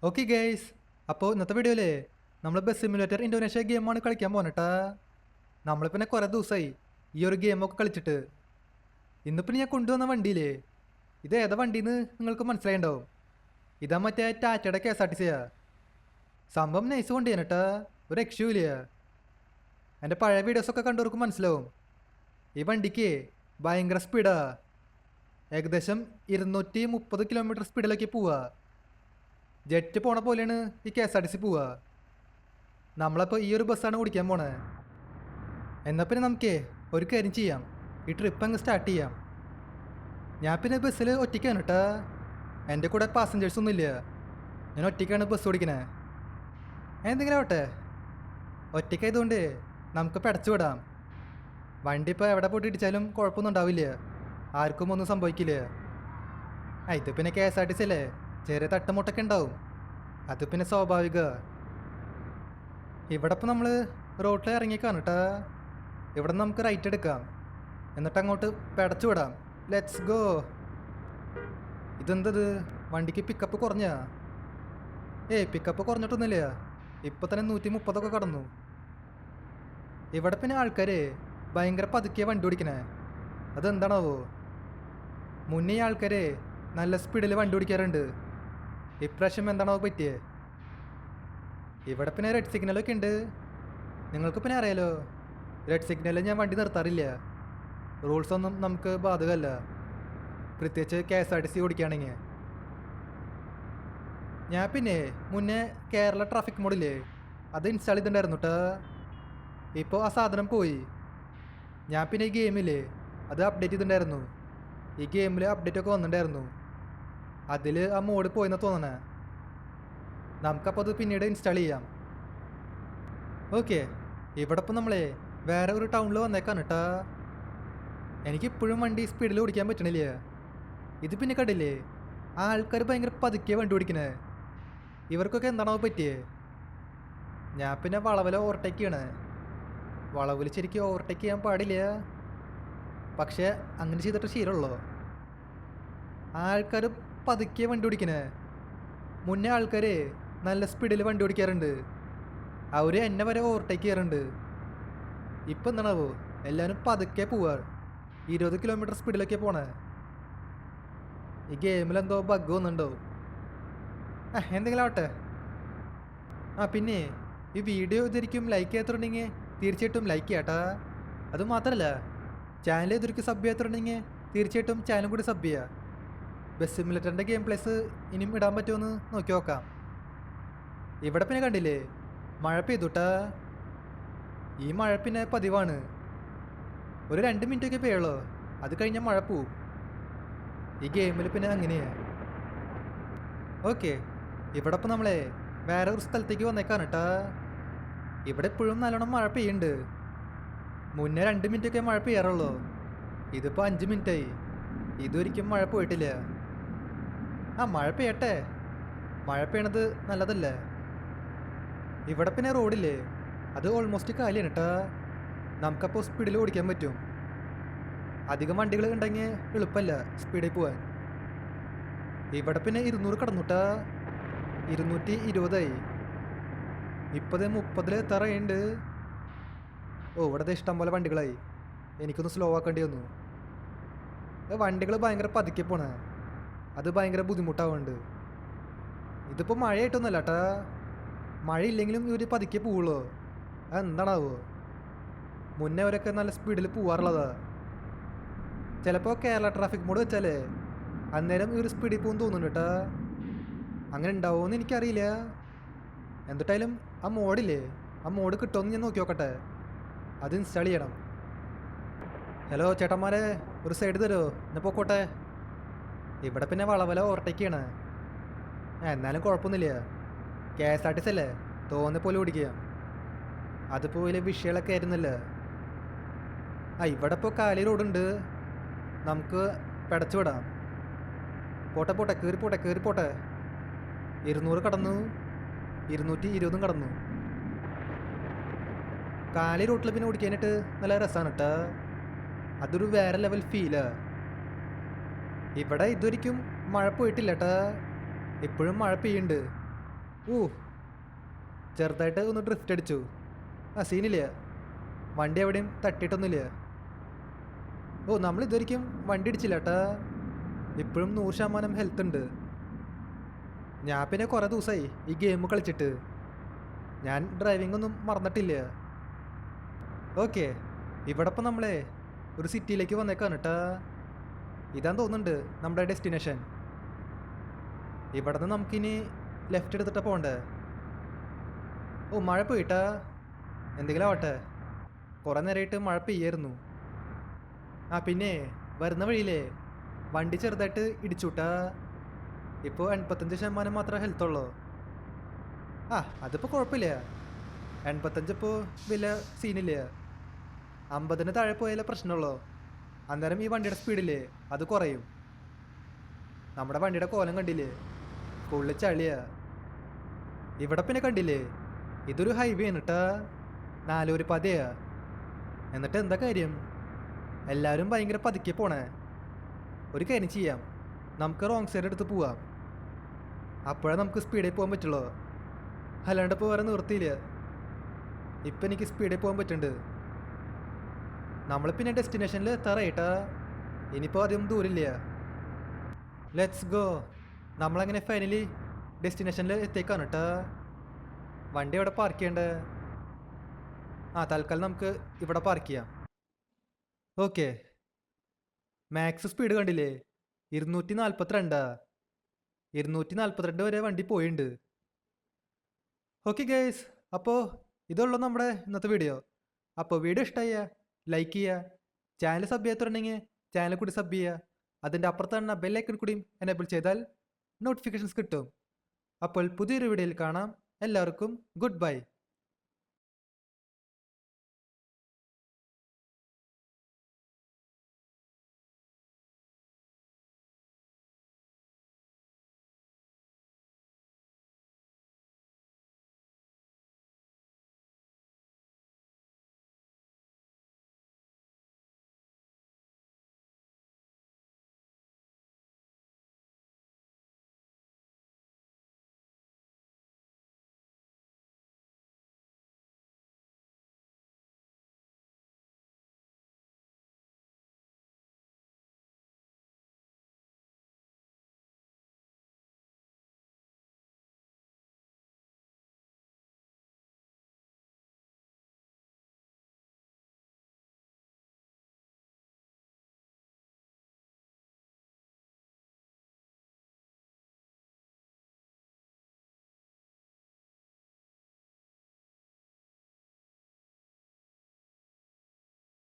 Okay guys, അപ്പോൾ ഇന്നത്തെ വീഡിയോയിലേ നമ്മൾ ബസ് സിമുലേറ്റർ ഇന്തോനേഷ്യ ഗെയിമാണ് കളിക്കാൻ പോകണട്ടാ. നമ്മളിപ്പിന്നെ കുറേ ദിവസമായി ഈ ഒരു ഗെയിമൊക്കെ കളിച്ചിട്ട്. ഇന്നിപ്പം ഞാൻ കൊണ്ടുവന്ന വണ്ടിയിലേ ഇത് ഏതാ വണ്ടിന്ന് നിങ്ങൾക്ക് മനസ്സിലായിണ്ടാവും. ഇതാ മറ്റേ ടാറ്റയുടെ KSRTC. സംഭവം നൈസ് വണ്ടിയാണ് കേട്ടാ, ഒരു രക്ഷയില്ല. എൻ്റെ പഴയ വീഡിയോസൊക്കെ കണ്ടവർക്ക് മനസ്സിലാവും. ഈ വണ്ടിക്ക് ഭയങ്കര സ്പീഡാ, ഏകദേശം 230 കിലോമീറ്റർ സ്പീഡിലേക്ക് പോവുക. ജെറ്റ് പോണ പോലെയാണ് ഈ KSRTC പോവുക. നമ്മളപ്പോൾ ഈ ഒരു ബസ്സാണ് ഓടിക്കാൻ പോണേ. എന്നാൽ പിന്നെ നമുക്ക് ഒരു കാര്യം ചെയ്യാം, ഈ ട്രിപ്പ് അങ്ങ് സ്റ്റാർട്ട് ചെയ്യാം. ഞാൻ പിന്നെ ബസ്സിൽ ഒറ്റയ്ക്കാണ് കേട്ടാ, എൻ്റെ കൂടെ പാസഞ്ചേഴ്സ് ഒന്നുമില്ല. ഞാൻ ഒറ്റയ്ക്കാണ് ബസ് ഓടിക്കണേ. എന്തെങ്കിലും ആവട്ടെ, ഒറ്റയ്ക്കായതുകൊണ്ട് നമുക്ക് പടച്ചു വിടാം. വണ്ടി ഇപ്പോൾ എവിടെ പോയിട്ട് ഇടിച്ചാലും കുഴപ്പമൊന്നും ഉണ്ടാവില്ല, ആർക്കും ഒന്നും സംഭവിക്കില്ല. ഇത് പിന്നെ KSRTC അല്ലേ, ചെറിയ തട്ടുമുട്ടൊക്കെ ഉണ്ടാവും, അത് പിന്നെ സ്വാഭാവിക. ഇവിടെ ഇപ്പം നമ്മൾ റോട്ടിൽ ഇറങ്ങിക്കാണ് കേട്ടാ. ഇവിടെ നമുക്ക് റൈറ്റ് എടുക്കാം, എന്നിട്ട് അങ്ങോട്ട് പടച്ചു വിടാം. Let's go. ഇതെന്തത്, വണ്ടിക്ക് പിക്കപ്പ് കുറഞ്ഞ? പിക്കപ്പ് കുറഞ്ഞിട്ടൊന്നുമില്ല, ഇപ്പം തന്നെ 130 കടന്നു. ഇവിടെ പിന്നെ ആൾക്കാർ ഭയങ്കര പതുക്കിയ വണ്ടി ഓടിക്കണേ, അതെന്താണാവോ? മുന്നേ ആൾക്കാർ നല്ല സ്പീഡിൽ വണ്ടി ഓടിക്കാറുണ്ട്, ഇപ്രാവശ്യം എന്താണോ പറ്റിയേ? ഇവിടെ പിന്നെ റെഡ് സിഗ്നലൊക്കെ ഉണ്ട്, നിങ്ങൾക്ക് പിന്നെ അറിയാലോ. റെഡ് സിഗ്നലിൽ ഞാൻ വണ്ടി നിർത്താറില്ല, റൂൾസൊന്നും നമുക്ക് ബാധകമല്ല, പ്രത്യേകിച്ച് KSRTC ഓടിക്കുകയാണെങ്കിൽ. ഞാൻ പിന്നെ മുന്നേ കേരള ട്രാഫിക് മോഡില്ലേ അത് ഇൻസ്റ്റാൾ ചെയ്തിട്ടുണ്ടായിരുന്നു കേട്ടോ. ഇപ്പോൾ ആ സാധനം പോയി. ഞാൻ പിന്നെ ഈ ഗെയിമില്ലേ അത് അപ്ഡേറ്റ് ചെയ്തിട്ടുണ്ടായിരുന്നു. ഈ ഗെയിമിൽ അപ്ഡേറ്റൊക്കെ വന്നിട്ടുണ്ടായിരുന്നു, അതിൽ ആ മോഡ് പോയെന്ന് തോന്നണേ. നമുക്കപ്പോൾ അത് പിന്നീട് ഇൻസ്റ്റാൾ ചെയ്യാം. ഓക്കെ, ഇവിടെ ഇപ്പം നമ്മളെ വേറെ ഒരു ടൗണിൽ വന്നേക്കാണ് കേട്ടാ. എനിക്കിപ്പോഴും വണ്ടി സ്പീഡിൽ ഓടിക്കാൻ പറ്റണില്ല. ഇത് പിന്നെ കണ്ടില്ലേ, ആ ആൾക്കാർ ഭയങ്കര പതുക്കിയ വണ്ടി ഓടിക്കണേ. ഇവർക്കൊക്കെ എന്താണോ പറ്റിയേ? ഞാൻ പിന്നെ വളവിൽ ഓവർടേക്ക് ചെയ്യണേ. വളവിൽ ശരിക്കും ഓവർടേക്ക് ചെയ്യാൻ പാടില്ല, പക്ഷേ അങ്ങനെ ചെയ്തിട്ട് ശീലമുള്ളൂ. ആൾക്കാർ പതുക്കിയ വണ്ടി ഓടിക്കണേ. മുന്നേ ആൾക്കാർ നല്ല സ്പീഡിൽ വണ്ടി ഓടിക്കാറുണ്ട്, അവർ എന്നെ വരെ ഓവർടേക്ക് ചെയ്യാറുണ്ട്. ഇപ്പം എന്താണാവോ, എല്ലാവരും പതുക്കെ പോവാ, 20 കിലോമീറ്റർ സ്പീഡിലൊക്കെ പോണേ. ഈ ഗെയിമിലെന്തോ ബഗ് വന്നുണ്ടോ? എന്തെങ്കിലും ആവട്ടെ. പിന്നെ ഈ വീഡിയോ ഇതൊരിക്കും ലൈക്ക് ചെയ്യാത്തുണ്ടെങ്കിൽ തീർച്ചയായിട്ടും ലൈക്ക് ചെയ്യാട്ടാ. അതുമാത്രമല്ല, ചാനൽ ഇതൊരിക്കും സബ് ചെയ്യാത്തുണ്ടെങ്കിൽ തീർച്ചയായിട്ടും ചാനലും കൂടി സബ് ചെയ്യുക. ബസ് സിമുലേറ്ററിൻ്റെ ഗെയിം പ്ലേസ് ഇനിയും ഇടാൻ പറ്റുമെന്ന് നോക്കി നോക്കാം. ഇവിടെ പിന്നെ കണ്ടില്ലേ, മഴ പെയ്തുട്ടാ. ഈ മഴ പിന്നെ പതിവാണ്, ഒരു 2 മിനിറ്റൊക്കെ പെയ്യുള്ളൂ, അത് കഴിഞ്ഞാൽ മഴ പോവും. ഈ ഗെയിമിൽ പിന്നെ അങ്ങനെയാണ്. ഓക്കെ, ഇവിടെ ഇപ്പം നമ്മളെ വേറെ ഒരു സ്ഥലത്തേക്ക് വന്നേക്കാണ് കേട്ടാ. ഇവിടെ എപ്പോഴും നല്ലോണം മഴ പെയ്യുന്നുണ്ട്. മുന്നേ 2 മിനിറ്റൊക്കെ മഴ പെയ്യാറുള്ളൂ, ഇതിപ്പോൾ 5 മിനിറ്റായി, ഇതൊരിക്കും മഴ പോയിട്ടില്ല. മഴ പെയ്യട്ടെ, മഴ പെയ്യണത് നല്ലതല്ലേ. ഇവിടെ പിന്നെ റോഡില്ലേ അത് ഓൾമോസ്റ്റ് കാലിയാണ് കേട്ടാ, നമുക്കപ്പോൾ സ്പീഡിൽ ഓടിക്കാൻ പറ്റും. അധികം വണ്ടികൾ ഉണ്ടെങ്കിൽ എളുപ്പമല്ല സ്പീഡിൽ പോവാൻ. ഇവിടെ പിന്നെ 200 കടന്നുട്ടാ, 220 ഇപ്പത് 30 എത്താറായിട്ടുണ്ട്. ഇവിടെ ഇഷ്ടം പോലെ വണ്ടികളായി, എനിക്കൊന്ന് സ്ലോ ആക്കേണ്ടി വന്നു. വണ്ടികൾ ഭയങ്കര പതുക്കെ പോണേ, അത് ഭയങ്കര ബുദ്ധിമുട്ടാവുന്നുണ്ട്. ഇതിപ്പോൾ മഴയായിട്ടൊന്നുമല്ല കേട്ടാ, മഴയില്ലെങ്കിലും ഇവർ പതുക്കെ പോവുള്ളൂ, അതെന്താണാവോ? മുന്നേ അവരൊക്കെ നല്ല സ്പീഡിൽ പോവാറുള്ളതാ. ചിലപ്പോൾ കേരള ട്രാഫിക് മോഡ് വെച്ചാലേ അന്നേരം ഇവർ സ്പീഡിൽ പോകും തോന്നുന്നു കേട്ടാ. അങ്ങനെ ഉണ്ടാവുമെന്ന് എനിക്കറിയില്ല. എന്നിട്ടായാലും ആ മോഡില്ലേ, ആ മോഡ് കിട്ടുമെന്ന് ഞാൻ നോക്കി നോക്കട്ടെ, അത് ഇൻസ്റ്റാൾ ചെയ്യണം. ഹലോ ചേട്ടന്മാരെ, ഒരു സൈഡ് തരുമോ, എന്നെ പോക്കോട്ടെ. ഇവിടെ പിന്നെ വളവല ഓവർടേക്ക് ചെയ്യണേ. എന്നാലും കുഴപ്പമൊന്നുമില്ല, KSRTC അല്ലേ, തോന്നിയ പോലെ ഓടിക്കുക. അതിപ്പോൾ വലിയ വിഷയങ്ങളൊക്കെ ആയിരുന്നില്ല. ഇവിടെ ഇപ്പോൾ കാലി റോഡുണ്ട്, നമുക്ക് പടച്ചു വിടാം. പോട്ടെ പോട്ടെ, കയറി പോട്ടെ, കയറി പോട്ടെ. 200 കടന്നു, 220 കടന്നു. കാലി റോട്ടിൽ പിന്നെ ഓടിക്കാനായിട്ട് നല്ല രസമാണ് കേട്ടാ, അതൊരു വേറെ ലെവൽ ഫീലാ. ഇവിടെ ഇതൊരിക്കും മഴ പോയിട്ടില്ല കേട്ടാ, ഇപ്പോഴും മഴ പെയ്യുന്നുണ്ട്. ഊ, ചെറുതായിട്ട് ഒന്ന് ഡ്രിഫ്റ്റ് അടിച്ചു. ആ സീനില്ല, വണ്ടി എവിടെയും തട്ടിയിട്ടൊന്നുമില്ല. ഓ, നമ്മൾ ഇതുവരെയ്ക്കും വണ്ടി ഇടിച്ചില്ല ഏട്ടാ. ഇപ്പോഴും 100% ഹെൽത്ത് ഉണ്ട്. ഞാൻ പിന്നെ കുറേ ദിവസമായി ഈ ഗെയിം കളിച്ചിട്ട്. ഞാൻ ഡ്രൈവിംഗ് ഒന്നും മറന്നിട്ടില്ല. ഓക്കെ, ഇവിടെ ഇപ്പം നമ്മളെ ഒരു സിറ്റിയിലേക്ക് വന്നേക്കാണ് കേട്ടാ. ഇതാന്ന് തോന്നുന്നുണ്ട് നമ്മുടെ ഡെസ്റ്റിനേഷൻ. ഇവിടെ നിന്ന് നമുക്കിനി ലെഫ്റ്റ് എടുത്തിട്ടാണ് പോകണ്ടേ. ഓ, മഴ പോയിട്ടാ. എന്തെങ്കിലും ആവട്ടെ, കുറേ നേരമായിട്ട് മഴ പെയ്യായിരുന്നു. ആ പിന്നെ വരുന്ന വഴിയിലേ വണ്ടി ചെറുതായിട്ട് ഇടിച്ചുട്ടാ. ഇപ്പോൾ 85% മാത്രമേ ഹെൽത്തുള്ളൂ. ആ, അതിപ്പോൾ കുഴപ്പമില്ല. 85 ഇപ്പോൾ വലിയ സീനില്ല. 50-ന് താഴെ പോയാലേ പ്രശ്നമുള്ളൂ. അന്നേരം ഈ വണ്ടിയുടെ സ്പീഡില്ലേ അത് കുറയും. നമ്മുടെ വണ്ടിയുടെ കോലം കണ്ടില്ലേ, ഫുള്ള് ചളിയാ. ഇവിടെ പിന്നെ കണ്ടില്ലേ, ഇതൊരു ഹൈവേ ആണ് കേട്ടാ, 4 പാതയാ. എന്നിട്ട് എന്താ കാര്യം, എല്ലാവരും ഭയങ്കര പതുക്കെ പോണേ. ഒരു കാര്യം ചെയ്യാം, നമുക്ക് റോങ് സൈഡ് എടുത്ത് പോവാം. അപ്പോഴേ നമുക്ക് സ്പീഡിൽ പോകാൻ പറ്റുള്ളൂ. അല്ലാണ്ട് ഇപ്പോൾ വേറെ നിവൃത്തിയില്ല. ഇപ്പം എനിക്ക് സ്പീഡിൽ പോകാൻ പറ്റുന്നുണ്ട്. നമ്മൾ പിന്നെ ഡെസ്റ്റിനേഷനിൽ എത്താറായിട്ടാ. ഇനിയിപ്പോൾ അധികം ദൂരമില്ല. Let's go. നമ്മളങ്ങനെ ഫൈനലി ഡെസ്റ്റിനേഷനിൽ എത്തിയേക്കാണ് കേട്ടാ. വണ്ടി എവിടെ പാർക്ക് ചെയ്യണ്ടേ? ആ, തൽക്കാലം നമുക്ക് ഇവിടെ പാർക്ക് ചെയ്യാം. ഓക്കെ, മാക്സ് സ്പീഡ് കണ്ടില്ലേ, 242. 242 വരെ വണ്ടി പോയിട്ടുണ്ട്. ഓക്കെ ഗൈസ്, അപ്പോൾ ഇതുള്ളൂ നമ്മുടെ ഇന്നത്തെ വീഡിയോ. അപ്പോൾ വീഡിയോ ഇഷ്ടമായ ലൈക്ക് ചെയ്യുക, ചാനൽ സബ് ചെയ്യാത്തുണ്ടെങ്കിൽ ചാനൽ കൂടി സബ് ചെയ്യുക. അതിൻ്റെ അപ്പുറത്താണ് ബെല്ലൈക്കൺ കൂടിയും എനേബിൾ ചെയ്താൽ നോട്ടിഫിക്കേഷൻസ് കിട്ടും. അപ്പോൾ പുതിയൊരു വീഡിയോയിൽ കാണാം. എല്ലാവർക്കും ഗുഡ് ബൈ.